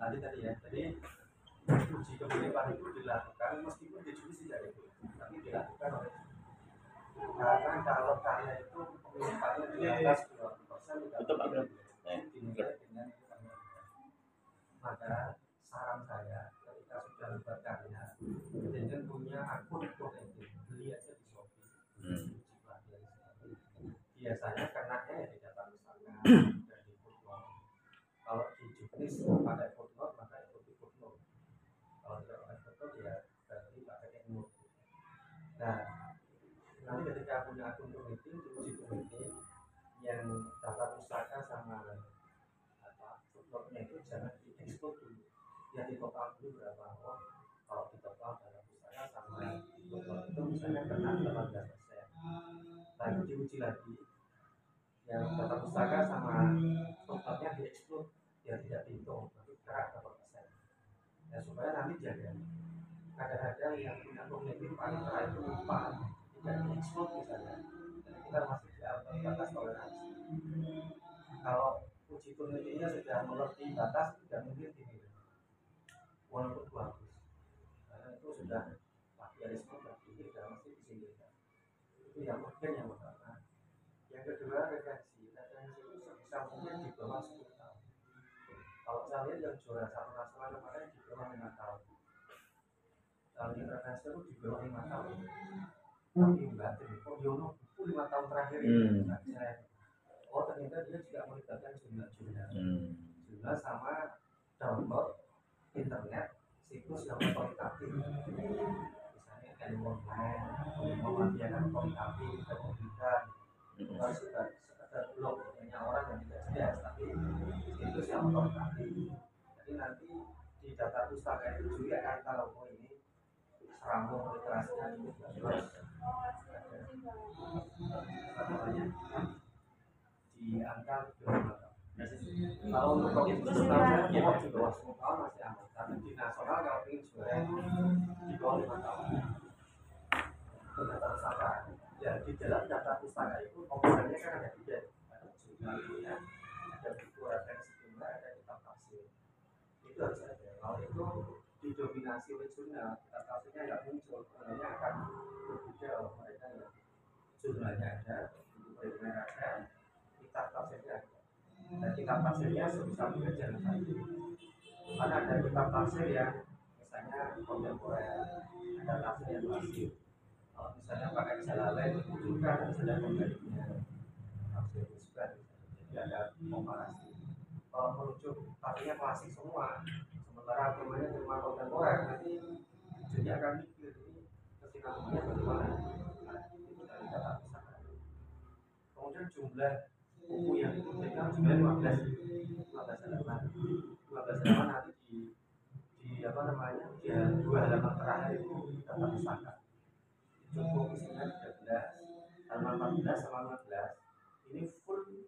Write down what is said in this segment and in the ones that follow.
tadi ya. Jadi uji kemiripan itu dilakukan meskipun di judis tidak itu, tapi dilakukan oleh karena kalau karya itu kemiripannya di atas 20% itu Pak Bro. dinilai dengan maka saran saya ketika sudah membuat karya jangan punya akun koneksi, beli aja di Shopee. Biasanya kenanya ya di data misalnya dan di footnote. Kalau di juknis pakai footnote maka ikuti footnote. Kalau tidak pakai footnote ya berarti pakai endnote. Nah, nanti ketika punya akun koneksi, diuji koneksi yang data pustaka sama footnote-nya itu jangan diekspor dulu. Ya di total dulu berapa. Oh, kalau di total data pustaka sama footnote itu misalnya kena 18%. Nah, itu diuji lagi. Yang data pustaka sama footnote-nya diekspor ya tidak dihitung, tapi kerak berapa persen. Ya supaya nanti jaga. Kadang-kadang yang punya kognitif paling terakhir itu lupa tidak diekspor misalnya. Jadi kita masih di atas batas toleransi. Kalau uji kognitifnya sudah melebihi batas tidak mungkin dinilai. Walaupun bagus, karena itu sudah plagiarisme berarti sudah mesti disingkirkan. Itu yang mungkin yang pertama. Yang kedua referensi itu sebisa mungkin di bawah 10 tahun. Kalau saya lihat yang juara satu nasional kemarin di bawah 5 tahun. Kalau di referensi itu di bawah 5 tahun. Tapi enggak, kok Yono buku 5 tahun terakhir ini oh ternyata dia juga melibatkan jumlah sama download internet situs yang otoritatif. Misalnya kayak online, memanfaatkan otoritatif, kemudian bukan sekedar blog punya orang yang tidak jelas, tapi situs yang otoritatif. Jadi nanti di data pustaka itu juga akan tahu oh ini serambung literasinya ini jelas. Di angka 25 tahun. Kalau untuk kopi sebenarnya ya di bawah 10 tahun masih aman. Tapi di nasional kalau ingin juara di bawah 5 tahun. Itu data pustaka. Ya di dalam data pustaka itu komponennya kan ada 3. Ada jurnalnya, ada buku referensi jumlah, ada kitab tafsir. Itu harus ada. Kalau itu didominasi oleh jurnal, kitab tafsirnya nggak muncul. Sebenarnya akan berbeda kalau mereka ya jurnalnya ada, buku primer ada, kitab tafsirnya ada. Dan kitab tafsirnya sebisa mungkin jangan satu. Karena ada kitab tafsir yang misalnya kontemporer, ada tafsir yang klasik. Kalau misalnya pakai Jalalain itu juga sudah pembandingnya tafsir Musban, jadi ada komparasi. Kalau merujuk tafsirnya klasik semua, sementara temanya cuma kontemporer, nanti jadi akan mikir ini kesinambungannya bagaimana. Nah, itu dari data pustaka. Kemudian jumlah buku yang diberikan jumlahnya 15 halaman. 15 halaman nanti di apa namanya? Di 2 halaman terakhir itu data pustaka. Cukup isinya 13, halaman 14 sama 15. Ini full,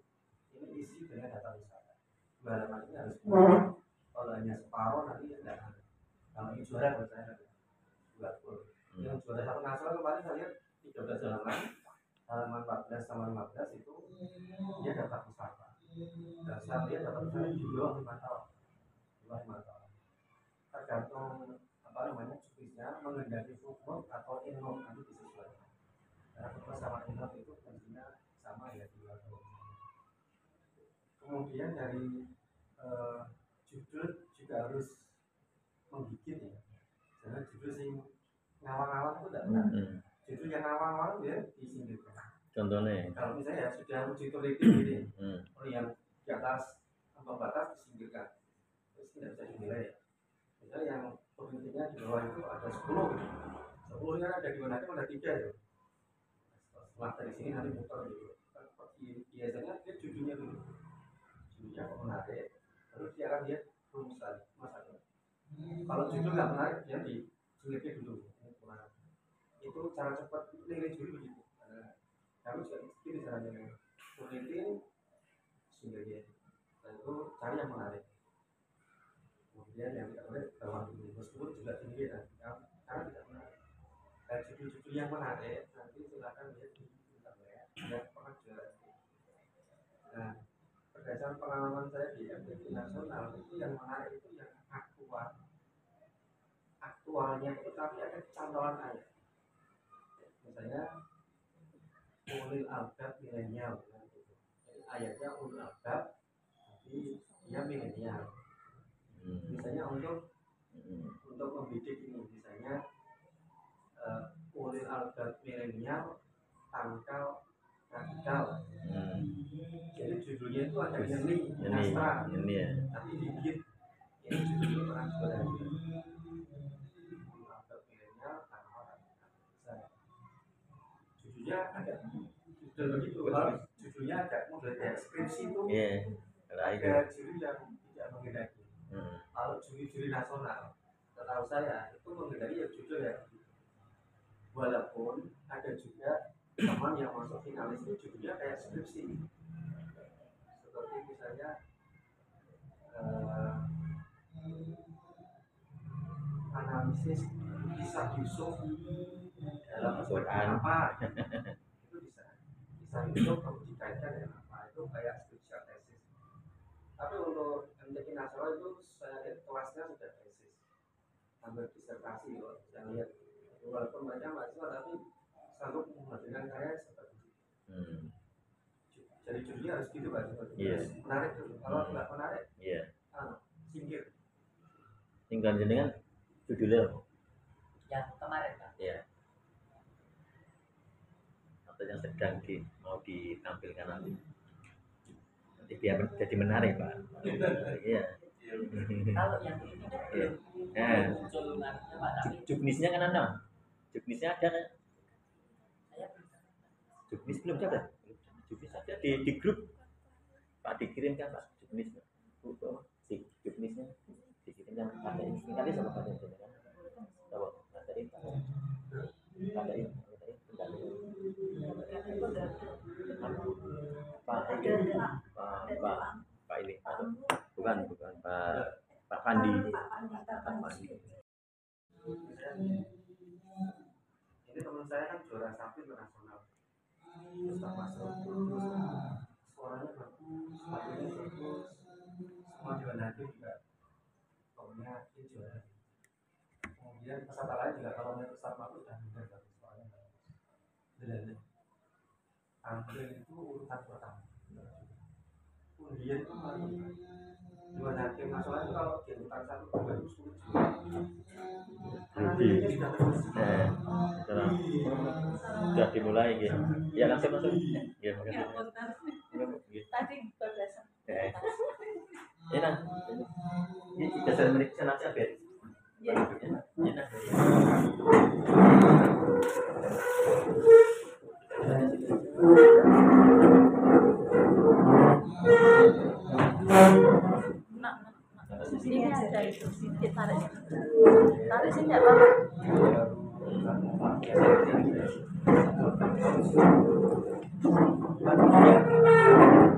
ini isi dengan data pustaka. 2 halaman ini harus full. Kalau hanya separuh nanti tidak ada. Kalau ini juara buat saya juga full. Yang juara satu nasional kemarin saya lihat 13 halaman. Halaman 14 sama 15 itu dia data pustaka. Dan saya lihat data pustaka di bawah 5 tahun. Di bawah 5 tahun. Tergantung apa namanya judisnya mengendaki footnote atau endnote nanti disesuaikan. Karena footnote sama endnote itu fungsinya sama ya di luar. Kemudian dari judul juga harus menggigit ya. Jangan judul sing ngawang-ngawang itu tidak benar. Judul yang ngawang-ngawang ya disingkirkan. Contohnya kalau misalnya ya sudah uji teliti ini yang di atas ambang batas disingkirkan terus tidak bisa dinilai. Misalnya yang pemimpinnya di bawah itu ada 10 gitu. 10 nya ada di mana itu ada 3 itu. Setelah dari sini nanti muter gitu. Biasanya dia judulnya dulu. Judulnya kok menarik. Terus dia akan lihat rumusan masalah. Kalau judul nggak menarik dia disingkirkan dulu. Itu cara cepat nilai judul begitu. Kami juga ini caranya peneliti sumbernya, lalu cari yang menarik. Kemudian yang tidak menarik bawah dulu, meskipun juga tinggi kan, karena tidak menarik. Dan judul-judul yang menarik nanti silakan lihat di internet, yang pernah juara. Nah, berdasarkan pengalaman saya di MTQ nasional itu yang menarik itu yang aktualnya itu tapi ada cantolan ayat. Misalnya ulil albab milenial, ayatnya ulil albab tapi dia milenial. Misalnya untuk membidik ini, misalnya ulil albab milenial tangkal radikal. Jadi judulnya itu agak nyeni, nastra, tapi dikit. Ini judulnya orang sudah ulil albab milenial tangkal radikal. Judulnya agak judul begitu, judulnya agak model deskripsi itu. Ada juri yang tidak menghendaki. Kalau juri-juri nasional, setahu saya itu menghendaki ya judul ya. Walaupun ada juga teman yang masuk finalis itu judulnya kayak skripsi. Seperti misalnya analisis Ishaq Yusuf dalam Quran apa? Itu bisa. Ishaq Yusuf kalau dikaitkan dengan apa? Itu kayak skripsi tesis. Tapi untuk MTQ nasional itu saya lihat kelasnya sudah tesis, hampir disertasi loh. Saya lihat walaupun mereka mahasiswa tapi sanggup menghadirkan karya seperti itu. Jadi judulnya harus gitu Pak. Menarik dulu. Kalau nggak menarik, singkir. Tinggal jenengan judulnya yang kemarin Pak. Atau yang sedang mau ditampilkan nanti biar jadi menarik Pak. Kalau yang ini kan muncul namanya Pak, tapi juknisnya kan ada. Juknisnya ada kan? saya belum. Juknis belum ada. Juknis ada di grup Pak, dikirimkan Pak juknisnya. Si juknisnya dikirimkan ada ini kali sama Pak Jenderal kan. Tahu ada ini. Ada ini. Pak ini atau bukan Pak Pandi. Ini teman saya kan juara 1 internasional. Terus tak masuk, terus suaranya bagus, lagunya bagus, semua juara nanti juga pokoknya ini juara. Kemudian peserta lain juga kalau main Ustaz Mahfud udah benar bagus, suaranya bagus. Benar. Tampil itu urutan pertama. Kemudian itu malu. Juara nanti masalah itu kalau di urutan 1 baru 10 juara. Sudah dimulai gitu. Ya langsung masuk. Ya makasih. Tadi berbelasan. Enak. Ini 3 menit sana aja biar. Enak. Ini ada itu sedikit tarik sih nggak apa-apa.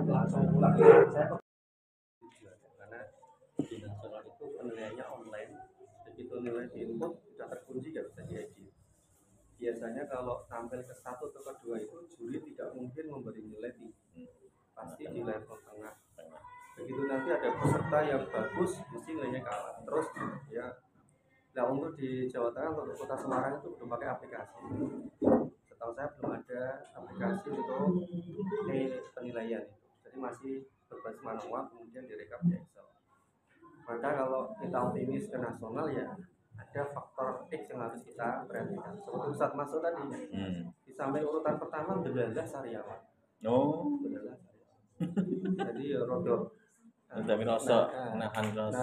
Langsung pulang saya karena di nasional itu penilaiannya online, begitu nilai diinput sudah terkunci nggak bisa diedit. Biasanya kalau tampil ke 1 atau ke 2 itu juri tidak mungkin memberi nilai tinggi, pasti di level tengah. Begitu nanti ada peserta yang bagus, mesti nilainya kalah. Terus ya, nah untuk di Jawa Tengah untuk Kota Semarang itu belum pakai aplikasi. Setahu saya belum ada aplikasi untuk penilaian itu. Jadi masih berbasis manual, kemudian direkap di Excel. Maka kalau kita optimis ke nasional ya ada faktor X yang harus kita perhatikan. Seperti Ustaz Masuk tadi, di samping urutan pertama Belalah Sariawan. Belalah Sariawan. Jadi ya rodok. Udah mirosok, nahan terus.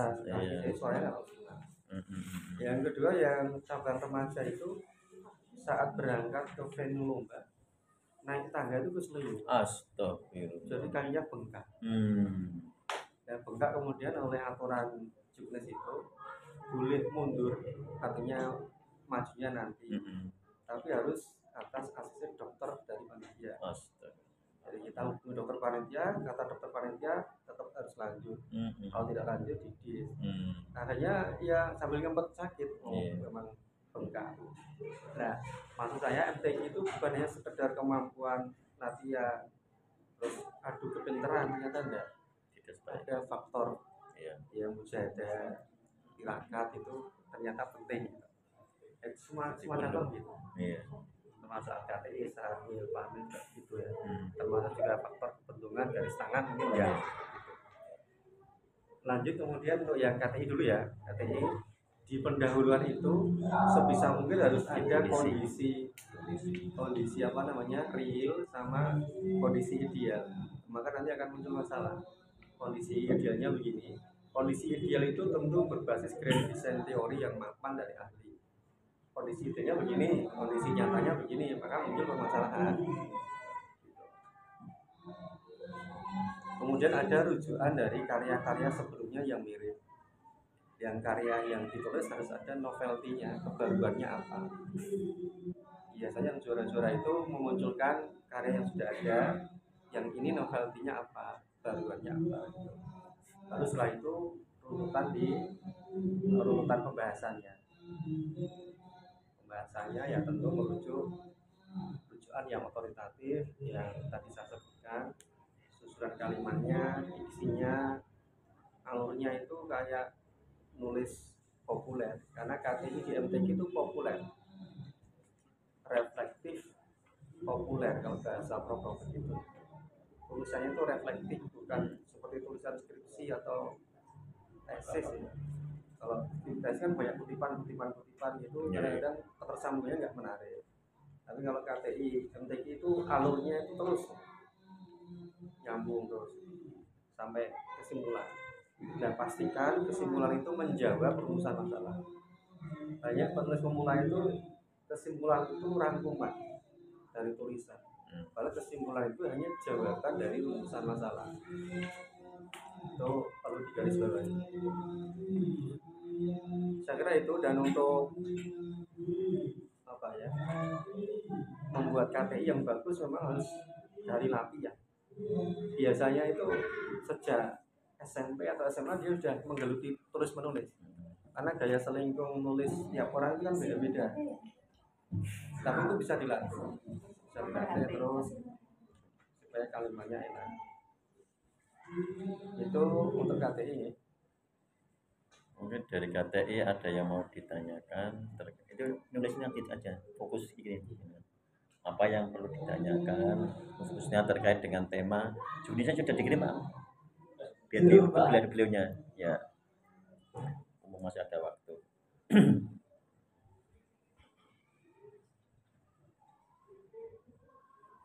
Suaranya yang kedua yang cabang remaja itu saat berangkat ke venue lomba naik tangga itu keselio. Astagfirullah. Jadi kakinya bengkak. Dan bengkak kemudian oleh aturan juknis itu boleh mundur, artinya majunya nanti. Tapi harus atas asisten dokter dari panitia. Jadi kita hubungi dokter panitia, kata dokter panitia tetap harus lanjut. Kalau tidak lanjut didis. Akhirnya ya sambil ngempet sakit, memang bengkak. Nah, maksud saya MTQ itu bukan hanya sekedar kemampuan latihan, terus adu kepintaran, ternyata enggak. tidak sebaik. ada faktor Iya. yang mujahadah tirakat itu ternyata penting. Semua contoh gitu. Iya. Termasuk KTI, Sarmil, Pamil gitu ya. Hmm. Termasuk juga faktor kepentungan garis tangan mungkin ya. Iya. Lanjut kemudian untuk yang KTI dulu ya. KTI di pendahuluan itu sebisa mungkin harus ada kondisi apa namanya real sama kondisi ideal, maka nanti akan muncul masalah. Kondisi idealnya begini, kondisi ideal itu tentu berbasis grand design teori yang mapan dari ahli. Kondisi idealnya begini, kondisi nyatanya begini, maka muncul permasalahan. Kemudian ada rujukan dari karya-karya sebelumnya yang mirip. Yang karya yang ditulis harus ada novelty-nya, kebaruannya apa. Biasanya yang juara-juara itu memunculkan karya yang sudah ada, yang ini novelty-nya apa, kebaruannya apa. Lalu setelah itu runutan pembahasannya. Pembahasannya ya tentu rujukan yang otoritatif yang tadi saya sebutkan, susunan kalimatnya, diksinya, alurnya itu kayak nulis populer, karena KTI di MTQ itu populer, reflektif, populer kalau bahasa prof itu. Tulisannya itu reflektif, bukan seperti tulisan skripsi atau tesis ya. Kalau di tesis kan banyak kutipan gitu, kadang-kadang ketersambungannya nggak menarik. Tapi kalau KTI MTQ itu alurnya itu terus nyambung terus sampai kesimpulan. Dan pastikan kesimpulan itu menjawab perumusan masalah. Banyak penulis pemula itu kesimpulan itu rangkuman dari tulisan, padahal kesimpulan itu hanya jawaban dari rumusan masalah. Itu perlu digarisbawahi. Saya kira itu. Dan untuk apa ya, membuat KTI yang bagus memang harus dari latihan. Biasanya itu sejak SMP atau SMA dia sudah menggeluti tulis menulis, karena gaya selingkuh nulis tiap orang itu kan beda-beda, tapi itu bisa dilatih terus supaya kalimatnya enak. Itu untuk KTI. Mungkin dari KTI ada yang mau ditanyakan, itu nulisnya nanti aja, fokus ini apa yang perlu ditanyakan, khususnya terkait dengan tema. Judulnya sudah dikirim Pak, biar beliau-beliaunya ya, umum masih ada waktu.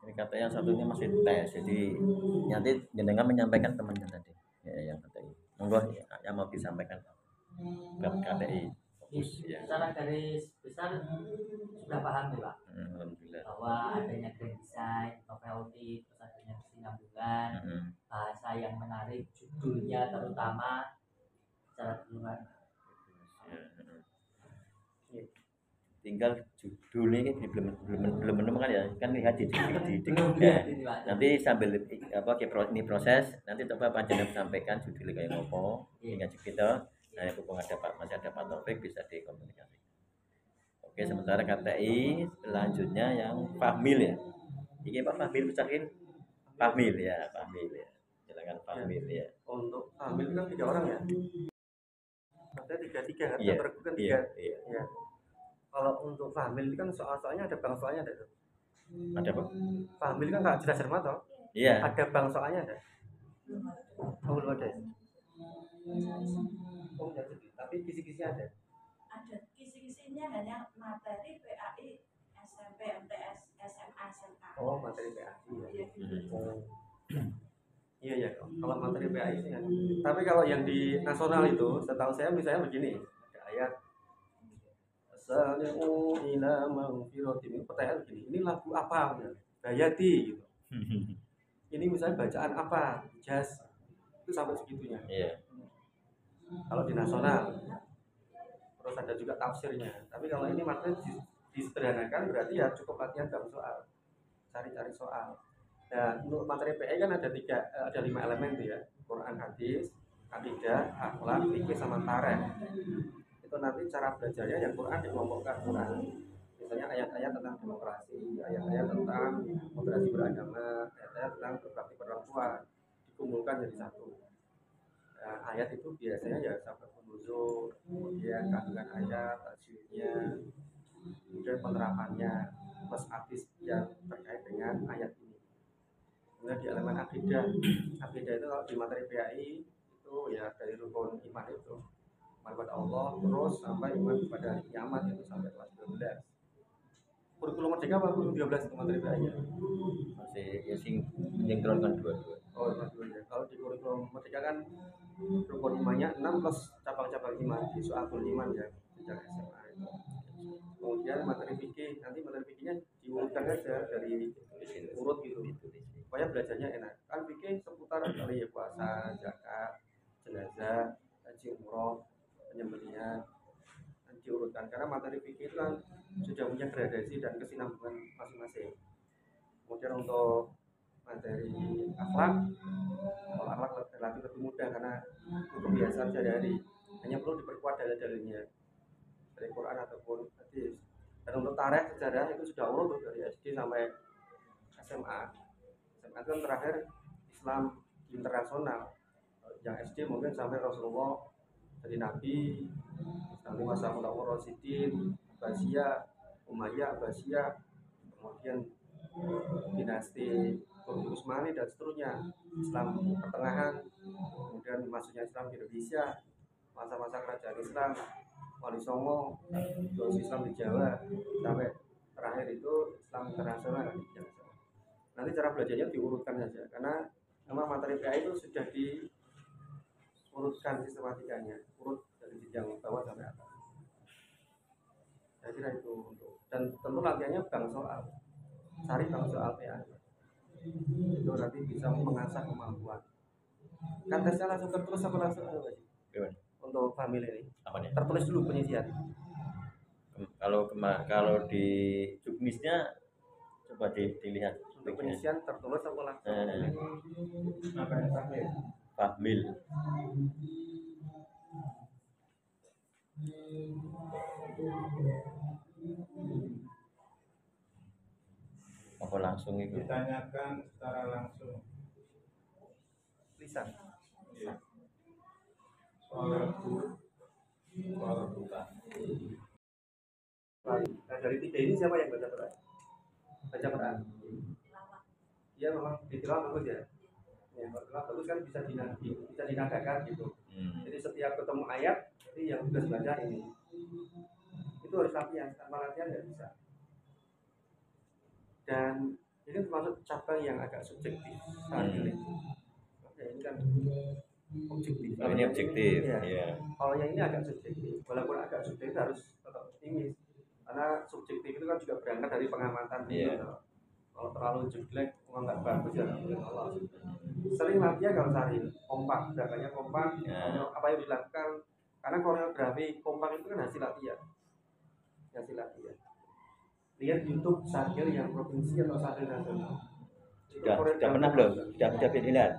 Ini kata yang satunya masih tes, jadi nanti jenengan menyampaikan temannya tadi ya, yang KTI monggo ya, yang mau disampaikan ke KTI fokus ya. Secara garis besar sudah paham ya Pak, Alhamdulillah, bahwa adanya grand design, novelty, terus adanya kesinambungan, bahasa yang menarik, judulnya terutama secara keseluruhan. Tinggal judulnya ini belum menemukan ya, kan lihat di nanti sambil apa ini proses, nanti coba panjenengan sampaikan judulnya kayak ngopo hingga kita. Nah, hubung masih ada Pak Taufik bisa dikomunikasi. Oke, sementara KTI selanjutnya yang Fahmil ya. Ini Pak Fahmil Mustakin. Fahmil ya. Silakan Fahmil ya. Untuk Fahmil kan 3 orang ya. Ada 3 kan, Iya. kan 3. Iya. Ya. Kalau untuk Fahmil kan soalnya ada bang soalnya ada itu. Ada Pak? Fahmil kan nggak jelas cermat toh? Iya. Ada bang soalnya ada. Oh, belum ada. Oh, ya, tapi kisi-kisinya ada. Ada kisi-kisinya hanya materi PAI, SMP, MTS, SMA, SMK. Oh, materi PAI ya. Oh. Iya ya, kalau materi PAI sih kan. Tapi kalau yang di nasional itu, setahu saya misalnya begini, ada ayat Sali'u ila maghfiratin. Pertanyaan begini, ini lagu apa? Bayati gitu. Ini misalnya bacaan apa? Jazz. Itu sampai segitunya. Iya. Kalau di nasional. Terus ada juga tafsirnya. Tapi kalau ini materi disederhanakan berarti ya cukup latihan dalam soal. Cari-cari soal. Nah, untuk materi PE kan ada 5 elemen tuh ya. Quran, hadis, akidah, akhlak, fikih sama tarikh. Itu nanti cara belajarnya yang Quran dikelompokkan Quran. Misalnya ayat-ayat tentang demokrasi, ayat-ayat tentang moderasi beragama, ayat-ayat tentang berbakti pada orang tua dikumpulkan jadi satu. ayat itu biasanya ya sabab nuzul, kemudian kandungan ayat, tajwidnya, kemudian penerapannya, plus hadis yang terkait dengan ayat ini. Kemudian di elemen akidah itu kalau di materi PAI itu ya dari rukun iman itu iman kepada Allah terus sampai iman kepada hari kiamat itu sampai kelas 12. Kurikulum merdeka apa kurikulum 13 itu materi PAI nya? Masih ya sing menyinkronkan dua-dua. Oh, ya. Kalau di kurikulum merdeka kan rukun imannya 6 plus cabang-cabang iman di soal iman ya sejak SMA itu. Kemudian materi fikih, nanti materi fikihnya diurutkan aja dari urut gitu supaya belajarnya enak. Kan fikih seputar dari puasa, zakat, jenazah, haji umroh, penyembelihan diurutkan karena materi fikih itu kan sudah punya gradasi dan kesinambungan masing-masing. Kemudian untuk materi akhlak, kalau akhlak relatif lebih mudah karena itu kebiasaan sehari-hari, hanya perlu diperkuat dalil-dalilnya dari Quran ataupun hadis. Dan untuk tarikh sejarah itu sudah urut dari SD sampai SMA. SMA itu kan terakhir Islam internasional. Yang SD mungkin sampai Rasulullah dari Nabi, nanti masa Mulawar Rasidin, Abbasiyah, Umayyah, Abbasiyah, kemudian dinasti Turki Utsmani dan seterusnya, Islam pertengahan, kemudian masuknya Islam di Indonesia, masa-masa kerajaan Islam, Wali Songo, terus Islam di Jawa, sampai terakhir itu Islam internasional di Jawa. Nanti cara belajarnya diurutkan saja, karena memang materi PA itu sudah diurutkan sistematikanya, urut dari jenjang bawah sampai atas. Saya kira itu untuk, dan tentu latihannya bang soal, cari bang soal PA. Itu nanti bisa mengasah kemampuan. Kan tesnya langsung tertulis apa langsung apa sih? Untuk family ini. Apanya? Tertulis dulu penyisian. Kalau di juknisnya coba dilihat. Untuk penyisian tertulis apa langsung? Apa yang terakhir? Fahmil. Apa langsung itu? Ditanyakan secara langsung. Lisan. Iya. Soal rebutan. Nah, dari tiga ini siapa yang baca Quran? Baca Quran. Iya memang ditilawah bagus ya. Ya kalau bagus kan bisa dinadakan gitu. Jadi setiap ketemu ayat, jadi yang tugas baca ini. Itu harus latihan, tanpa latihan nggak bisa. Dan ini termasuk cabang yang agak subjektif saat ini. Oke, ini kan objektif. Kalau ini objektif, ya. Ya. Kalau yang ini agak subjektif, walaupun agak subjektif harus tetap optimis. Karena subjektif itu kan juga berangkat dari pengamatan Iya. Kalau terlalu jelek, memang nggak bagus ya. Allah. Sering latihan kalau sehari kompak, gerakannya kompak, apa yang dilakukan. Karena koreografi kompak itu kan hasil latihan. Lihat YouTube Sahil yang provinsi atau Sahil nasional. Sudah pernah belum? Sudah dilihat.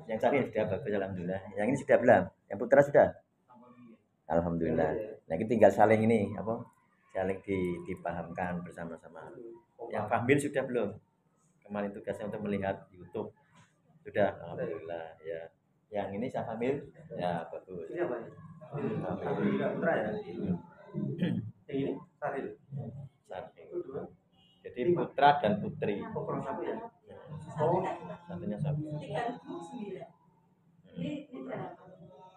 Yang tadi sudah bagus alhamdulillah. Yang ini sudah belum? Yang putra sudah? Alhamdulillah. Nah, ini tinggal saling ini apa? Saling dipahamkan bersama-sama. Yang Fahmil sudah belum? Kemarin tugasnya untuk melihat YouTube. Sudah, alhamdulillah ya. Yang ini saya Fahmil, ya bagus. Ini apa ya? Alhamdulillah putra ya. Yang ini Sahil. Itu dua. Jadi putra dan putri. Oh, kurang satu ya? Oh, satunya satu. 39. Ini berapa?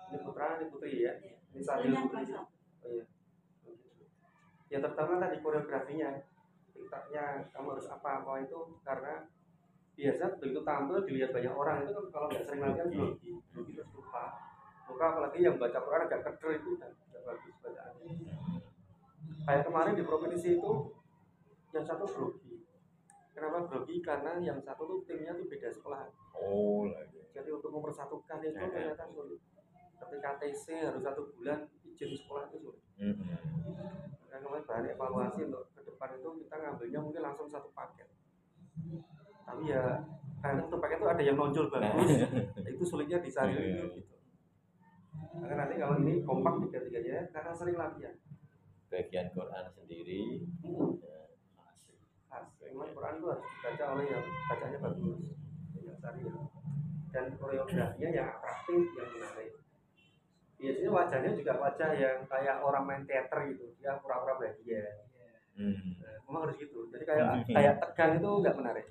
Ini putra, ini putri ya. Ini Sahil putri. Oh iya. Yang pertama tadi koreografinya, tiktaknya kamu harus apa itu karena biasa begitu tampil dilihat banyak orang itu kan kalau nggak sering latihan grogi terus lupa apalagi yang baca Quran agak keder itu kan nggak bagus bacaannya. Kayak kemarin di provinsi itu yang satu grogi. Kenapa grogi? Karena yang satu tuh timnya tuh beda sekolah. Oh, jadi untuk mempersatukan itu ternyata sulit. Ketika TC harus 1 bulan izin sekolah itu sulit. Karena kemarin bahan evaluasi untuk ke depan itu kita ngambilnya mungkin langsung satu paket. Tapi ya karena satu paket itu ada yang nonjol bagus, itu sulitnya disaring itu gitu. Karena nanti kalau ini kompak tiga-tiganya karena sering latihan. Bagian Quran sendiri Memang Quran itu harus dibaca oleh yang bacanya bagus, yang sari ya. dan koreografinya yang atraktif, yang menarik. Biasanya wajahnya juga wajah yang kayak orang main teater gitu, dia pura-pura bahagia. Nah, memang harus gitu. Jadi kayak tegang itu nggak menarik.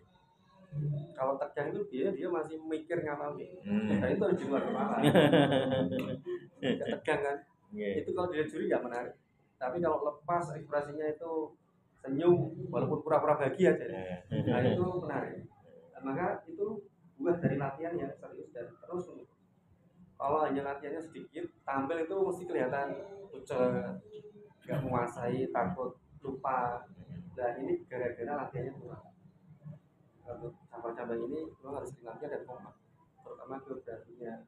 Kalau tegang itu dia masih mikir ngapain. Nah, itu harus di luar kepala. Nggak tegang kan? Itu kalau dilihat juri nggak menarik. Tapi kalau lepas ekspresinya itu senyum walaupun pura-pura bahagia aja. Nah, itu menarik. Nah, maka itu buah dari latihan yang serius dan terus. Kalau hanya latihannya sedikit, tampil itu mesti kelihatan pucat, nggak menguasai, takut lupa. Nah, ini gara-gara latihannya kurang. Untuk cabang-cabang ini memang harus dilatih dan kompak, terutama geografinya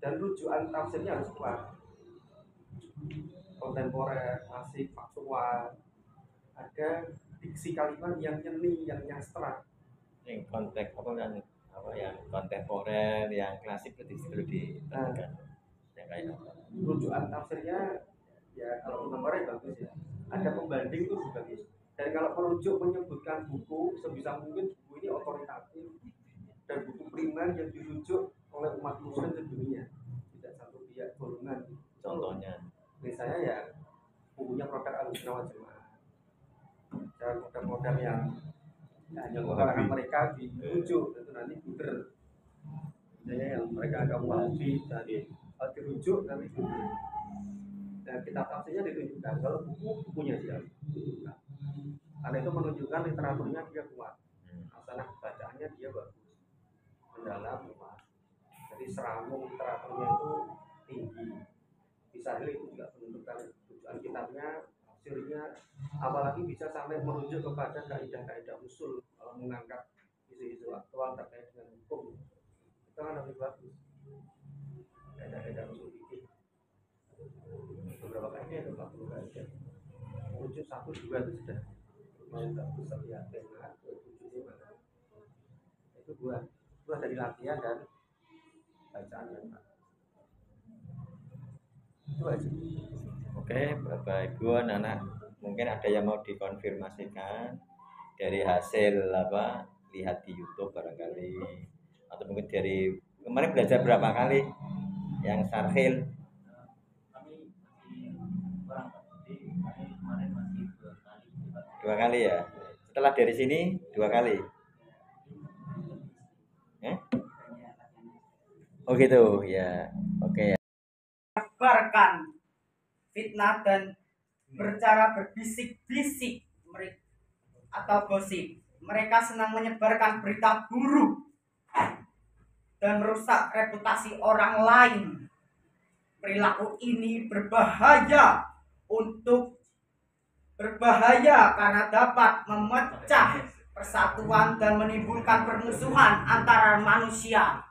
dan rujukan tafsirnya harus kuat, kontemporer, klasik, faktual, ada diksi kalimat yang nyeni, yang nyastra. Yang konteks apa yang kontemporer, yang klasik itu perlu ditekankan. Yang kayak rujukan tafsirnya ya kalau kontemporer bagus ya. Ada pembanding itu bagus. Dan kalau merujuk menyebutkan buku sebisa mungkin buku ini otoritatif dan buku primer yang dirujuk oleh umat muslim sedunia, tidak satu pihak golongan. contohnya Misalnya ya bukunya produk Ahlussunnah wal Jamaah, dan model-model yang hanya kalangan mereka dirujuk itu nanti buder. Misalnya yang mereka agak wahabi jadi dirujuk nanti buder. Dan kitab tafsirnya ditunjukkan, kalau bukunya siapa ditunjukkan. Karena itu menunjukkan literaturnya dia kuat, asalnya bacaannya dia bagus, mendalam, luas. Jadi seramung literaturnya itu tinggi. Bisa itu juga menentukan tujuan kitabnya, tafsirnya, apalagi bisa sampai merujuk kepada kaidah-kaidah usul kalau mengangkat isu-isu aktual terkait dengan hukum. Itu kan lebih bagus. Kaidah-kaidah usul fikih. Beberapa kaidah ada 40 kaidah. Merujuk 1, 2 itu sudah mau nggak bisa lihat tema tujuhnya mana. Itu buah dari latihan dan bacaan yang baik. Itu aja. Oke, Bapak Ibu, anak-anak, mungkin ada yang mau dikonfirmasikan dari hasil apa lihat di YouTube barangkali, atau mungkin dari kemarin belajar berapa kali yang sarhil? Kami masih kurang, jadi kami kemarin masih 2 kali. 2 kali ya. Setelah dari sini 2 kali. Oh gitu ya. Oke ya. Kabarkan fitnah dan bercara berbisik-bisik atau gosip. Mereka senang menyebarkan berita buruk dan merusak reputasi orang lain. Perilaku ini berbahaya karena dapat memecah persatuan dan menimbulkan permusuhan antara manusia.